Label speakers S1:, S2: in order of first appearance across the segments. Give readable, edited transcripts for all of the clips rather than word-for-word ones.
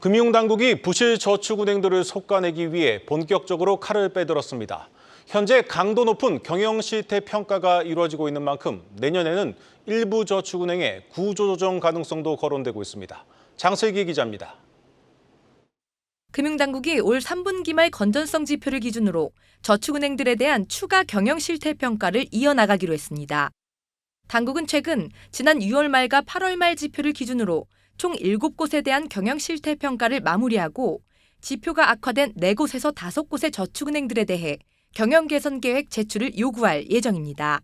S1: 금융당국이 부실 저축은행들을 속아내기 위해 본격적으로 칼을 빼들었습니다. 현재 강도 높은 경영 실태 평가가 이루어지고 있는 만큼 내년에는 일부 저축은행의 구조조정 가능성도 거론되고 있습니다. 장슬기 기자입니다.
S2: 금융당국이 올 3분기 말 건전성 지표를 기준으로 저축은행들에 대한 추가 경영 실태 평가를 이어나가기로 했습니다. 당국은 최근 지난 6월 말과 8월 말 지표를 기준으로 총 7곳에 대한 경영 실태 평가를 마무리하고 지표가 악화된 4곳에서 5곳의 저축은행들에 대해 경영 개선 계획 제출을 요구할 예정입니다.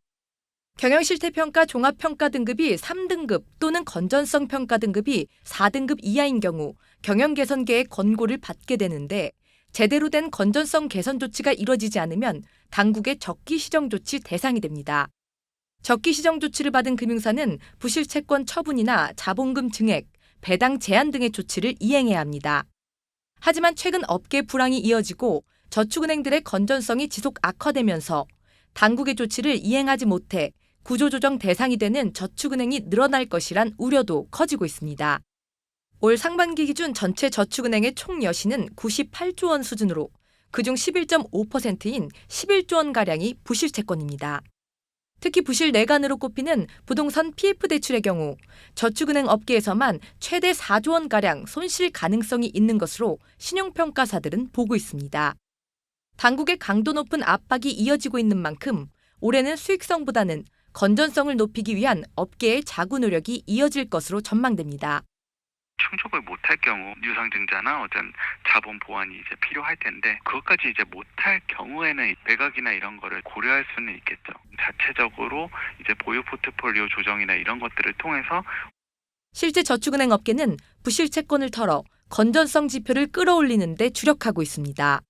S2: 경영 실태 평가 종합 평가 등급이 3등급 또는 건전성 평가 등급이 4등급 이하인 경우 경영 개선 계획 권고를 받게 되는데 제대로 된 건전성 개선 조치가 이뤄지지 않으면 당국의 적기 시정 조치 대상이 됩니다. 적기 시정 조치를 받은 금융사는 부실 채권 처분이나 자본금 증액, 배당 제한 등의 조치를 이행해야 합니다. 하지만 최근 업계 불황이 이어지고 저축은행들의 건전성이 지속 악화되면서 당국의 조치를 이행하지 못해 구조조정 대상이 되는 저축은행이 늘어날 것이란 우려도 커지고 있습니다. 올 상반기 기준 전체 저축은행의 총 여신은 98조 원 수준으로 그중 11.5%인 11조 원가량이 부실 채권입니다. 특히 부실 내간으로 꼽히는 부동산 PF 대출의 경우 저축은행 업계에서만 최대 4조 원가량 손실 가능성이 있는 것으로 신용평가사들은 보고 있습니다. 당국의 강도 높은 압박이 이어지고 있는 만큼 올해는 수익성보다는 건전성을 높이기 위한 업계의 자구 노력이 이어질 것으로 전망됩니다.
S3: 충족을 못할 경우 유상증자나 어떤 자본 보완이 이제 필요할 텐데 그것까지 이제 못할 경우에는 매각이나 이런 거를 고려할 수는 있겠죠. 자체적으로 이제 보유 포트폴리오 조정이나 이런 것들을 통해서
S2: 실제 저축은행 업계는 부실 채권을 털어 건전성 지표를 끌어올리는 데 주력하고 있습니다.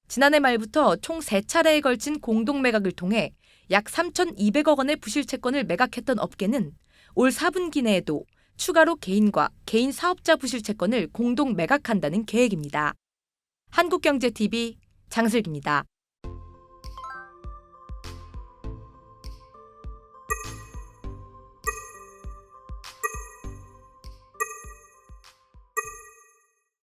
S2: 지난해 말부터 총 3차례에 걸친 공동 매각을 통해 약 3,200억 원의 부실 채권을 매각했던 업계는 올 4분기 내에도 추가로 개인과 개인 사업자 부실 채권을 공동 매각한다는 계획입니다. 한국경제TV 장슬기입니다.